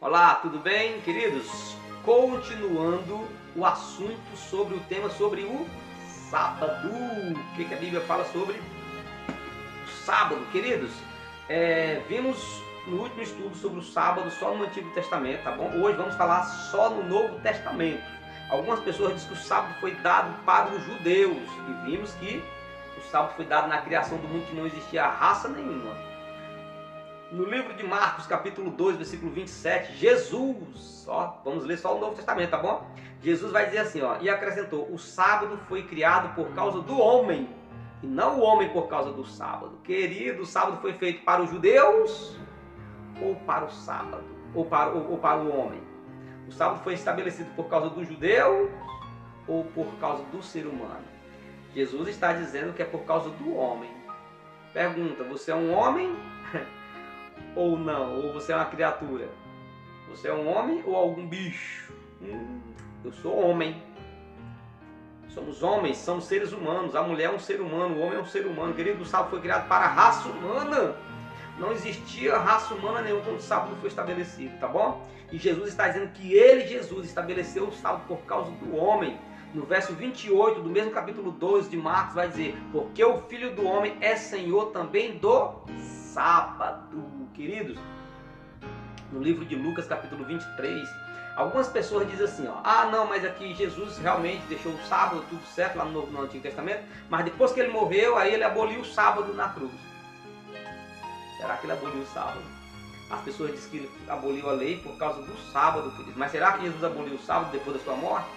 Olá, tudo bem, queridos? Continuando o assunto sobre o tema sobre o sábado. O que a Bíblia fala sobre o sábado, queridos? Vimos no último estudo sobre o sábado só no Antigo Testamento, tá bom? Hoje vamos falar só no Novo Testamento. Algumas pessoas dizem que o sábado foi dado para os judeus e vimos que o sábado foi dado na criação do mundo, que não existia raça nenhuma. No livro de Marcos, capítulo 2, versículo 27, Jesus, vamos ler só o Novo Testamento, tá bom? Jesus vai dizer assim, e acrescentou: o sábado foi criado por causa do homem, e não o homem por causa do sábado. Querido, o sábado foi feito para os judeus ou para o sábado? Ou para o homem? O sábado foi estabelecido por causa do judeu ou por causa do ser humano? Jesus está dizendo que é por causa do homem. Pergunta: você é um homem ou não? Ou você é uma criatura? Você é um homem ou algum bicho? Eu sou homem. Somos homens, somos seres humanos. A mulher é um ser humano, o homem é um ser humano. Querido, o sábado foi criado para a raça humana. Não existia raça humana nenhuma quando o sábado foi estabelecido, tá bom? E Jesus está dizendo que ele, Jesus, estabeleceu o sábado por causa do homem. No verso 28 do mesmo capítulo 12 de Marcos vai dizer: porque o Filho do Homem é Senhor também do sábado. Queridos, no livro de Lucas, capítulo 23, algumas pessoas dizem assim, não, mas aqui Jesus realmente deixou o sábado, tudo certo, lá no Antigo Testamento, mas depois que ele morreu, aí ele aboliu o sábado na cruz. Será que ele aboliu o sábado? As pessoas dizem que ele aboliu a lei por causa do sábado, queridos. Mas será que Jesus aboliu o sábado depois da sua morte?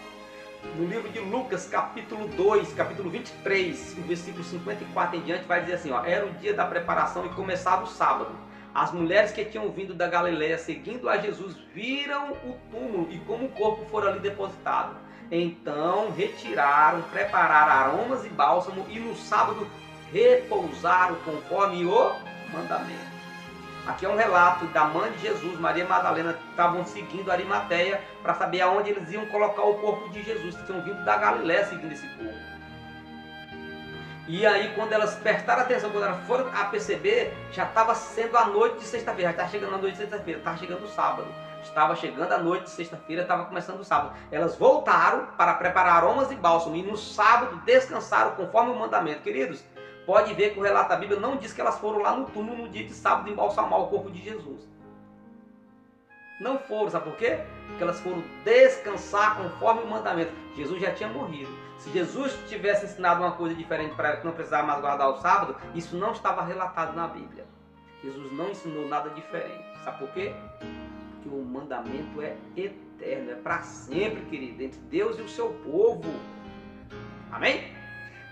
No livro de Lucas, capítulo 2, capítulo 23, o versículo 54 em diante, vai dizer assim, era o dia da preparação e começava o sábado. As mulheres que tinham vindo da Galileia seguindo a Jesus viram o túmulo e como o corpo fora ali depositado. Então retiraram, prepararam aromas e bálsamo e no sábado repousaram conforme o mandamento. Aqui é um relato da mãe de Jesus, Maria Madalena, que estavam seguindo Arimateia para saber aonde eles iam colocar o corpo de Jesus, que tinham vindo da Galileia seguindo esse povo. E aí, quando elas prestaram atenção, quando elas foram a perceber, já estava sendo a noite de sexta-feira, já estava chegando a noite de sexta-feira, estava chegando o sábado. Estava chegando a noite de sexta-feira, estava começando o sábado. Elas voltaram para preparar aromas e bálsamo e no sábado descansaram conforme o mandamento. Queridos, pode ver que o relato da Bíblia não diz que elas foram lá no túmulo no dia de sábado embalsamar o corpo de Jesus. Não foram, sabe por quê? Porque elas foram descansar conforme o mandamento. Jesus já tinha morrido. Se Jesus tivesse ensinado uma coisa diferente para ela, que não precisava mais guardar o sábado, isso não estava relatado na Bíblia. Jesus não ensinou nada diferente. Sabe por quê? Porque o mandamento é eterno, é para sempre, querido, entre Deus e o seu povo. Amém?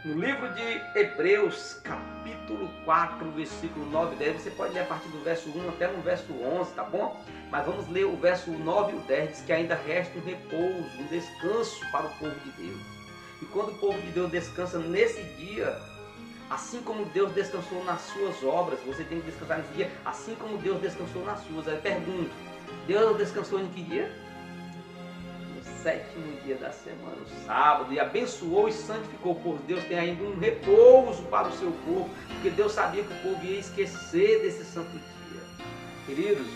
No livro de Hebreus, capítulo 4, versículo 9 e 10, você pode ler a partir do verso 1 até no verso 11, tá bom? Mas vamos ler o verso 9 e o 10, diz que ainda resta um repouso, um descanso para o povo de Deus. E quando o povo de Deus descansa nesse dia, assim como Deus descansou nas suas obras, você tem que descansar nesse dia, assim como Deus descansou nas suas. Aí eu pergunto, Deus descansou em que dia? Sétimo dia da semana, o sábado, e abençoou e santificou. Por Deus tem ainda um repouso para o seu povo, porque Deus sabia que o povo ia esquecer desse santo dia. Queridos,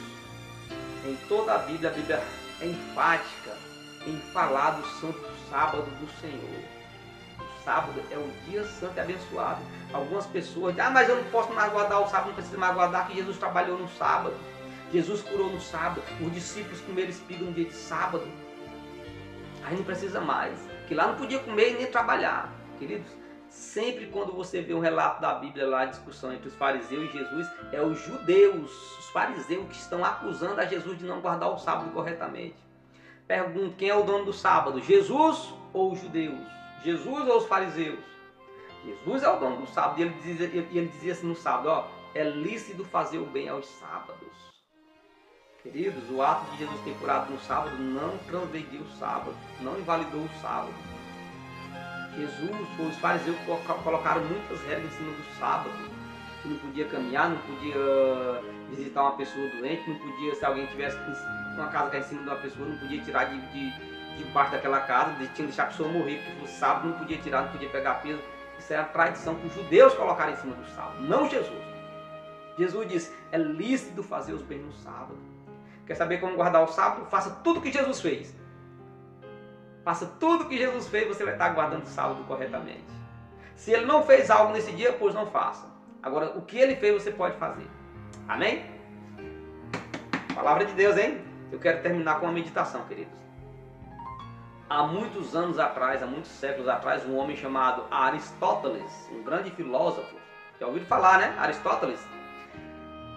em toda a Bíblia é enfática em falar do santo sábado do Senhor. O sábado é um dia santo e abençoado. Algumas pessoas dizem, mas eu não posso mais guardar o sábado, não preciso mais guardar, que Jesus trabalhou no sábado, Jesus curou no sábado, os discípulos comeram espiga no dia de sábado. Aí não precisa mais, que lá não podia comer e nem trabalhar. Queridos, sempre quando você vê um relato da Bíblia lá, a discussão entre os fariseus e Jesus, é os judeus, os fariseus que estão acusando a Jesus de não guardar o sábado corretamente. Pergunto, quem é o dono do sábado? Jesus ou os judeus? Jesus ou os fariseus? Jesus é o dono do sábado, e ele dizia assim no sábado, é lícito fazer o bem aos sábados. Queridos, o ato de Jesus ter curado no sábado não transgrediu o sábado, não invalidou o sábado. Jesus, os fariseus colocaram muitas regras em cima do sábado, que não podia caminhar, não podia visitar uma pessoa doente, não podia, se alguém tivesse uma casa que é em cima de uma pessoa, não podia tirar debaixo daquela casa, tinha que deixar a pessoa morrer, porque fosse sábado, não podia tirar, não podia pegar peso. Isso era a tradição que os judeus colocaram em cima do sábado, não Jesus. Jesus disse, é lícito fazer os bens no sábado. Quer saber como guardar o sábado? Faça tudo que Jesus fez. Faça tudo que Jesus fez, você vai estar guardando o sábado corretamente. Se ele não fez algo nesse dia, pois não faça. Agora, o que ele fez, você pode fazer. Amém? Palavra de Deus, hein? Eu quero terminar com uma meditação, queridos. Há muitos anos atrás, há muitos séculos atrás, um homem chamado Aristóteles, um grande filósofo, já ouviram falar, né? Aristóteles.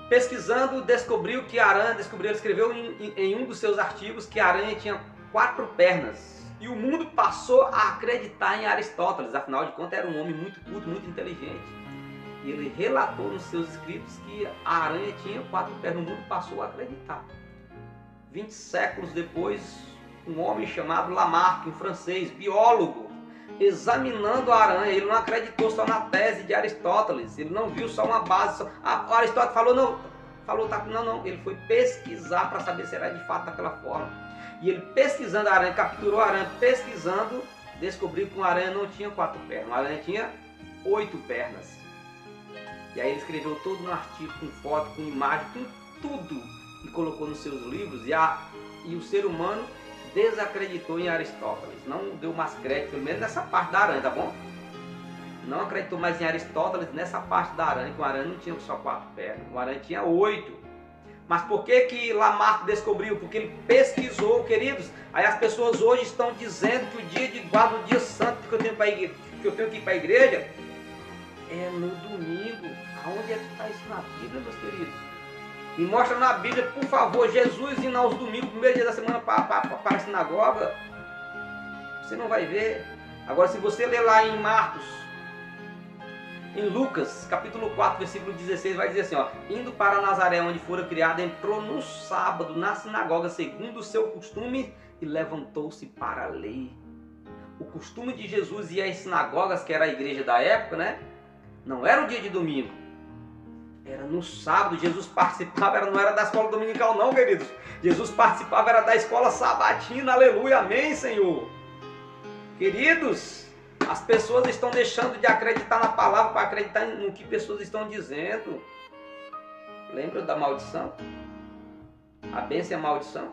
Pesquisando, descobriu que a aranha, ele escreveu em um dos seus artigos que a aranha tinha 4 pernas. E o mundo passou a acreditar em Aristóteles, afinal de contas era um homem muito culto, muito inteligente. E ele relatou nos seus escritos que a aranha tinha 4 pernas, o mundo passou a acreditar. 20 séculos depois, um homem chamado Lamarck, um francês, biólogo, examinando a aranha, ele não acreditou só na tese de Aristóteles, ele não viu só uma base, Aristóteles falou, não, ele foi pesquisar para saber se era de fato daquela forma. E ele pesquisando a aranha, capturou a aranha, pesquisando, descobriu que uma aranha não tinha 4 pernas, uma aranha tinha 8 pernas. E aí ele escreveu todo um artigo com foto, com imagem, com tudo, e colocou nos seus livros, e o ser humano desacreditou em Aristóteles, não deu mais crédito, pelo menos nessa parte da aranha, tá bom? Não acreditou mais em Aristóteles nessa parte da aranha, que uma aranha não tinha só 4 pernas, uma aranha tinha 8. Mas por que Lamarck descobriu? Porque ele pesquisou, queridos. Aí as pessoas hoje estão dizendo que o dia de guarda, o dia santo que eu tenho que ir para a igreja, é no domingo. Aonde é que está isso na Bíblia, meus queridos? Me mostra na Bíblia, por favor, Jesus indo aos domingos, primeiro dia da semana para a sinagoga. Você não vai ver. Agora, se você ler lá em Marcos, em Lucas, capítulo 4, versículo 16, vai dizer assim, ó: indo para Nazaré, onde fora criado, entrou no sábado na sinagoga, segundo o seu costume, e levantou-se para ler. O costume de Jesus ir às sinagogas, que era a igreja da época, né? Não era o dia de domingo. Era no sábado. Jesus participava, não era da escola dominical não, queridos. Jesus participava, era da escola sabatina. Aleluia, amém, Senhor. Queridos, as pessoas estão deixando de acreditar na palavra para acreditar no que pessoas estão dizendo. Lembra da maldição? A bênção é a maldição.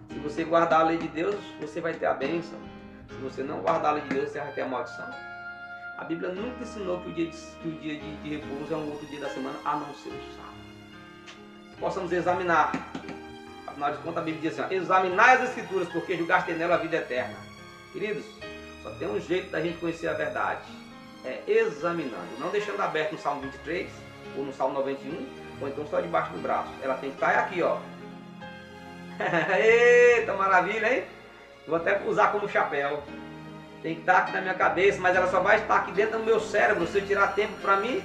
Se você guardar a lei de Deus, você vai ter a bênção. Se você não guardar a lei de Deus, você vai ter a maldição. A Bíblia nunca ensinou que o dia de repouso é um outro dia da semana, a não ser o sábado. Possamos examinar. Afinal de contas, a Bíblia diz assim, ó: examinai as Escrituras, porque julgaste nela a vida eterna. Queridos, só tem um jeito da gente conhecer a verdade. É examinando. Não deixando aberto no Salmo 23, ou no Salmo 91, ou então só debaixo do braço. Ela tem que estar aqui, ó. Eita, maravilha, hein? Vou até usar como chapéu. Tem que estar aqui na minha cabeça, mas ela só vai estar aqui dentro do meu cérebro se eu tirar tempo para mim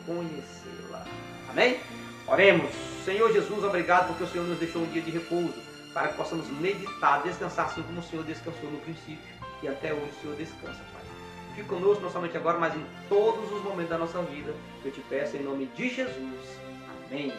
conhecê-la. Amém? Oremos. Senhor Jesus, obrigado porque o Senhor nos deixou um dia de repouso, para que possamos meditar, descansar assim como o Senhor descansou no princípio, e até hoje o Senhor descansa, Pai. Fique conosco não somente agora, mas em todos os momentos da nossa vida. Eu te peço em nome de Jesus. Amém.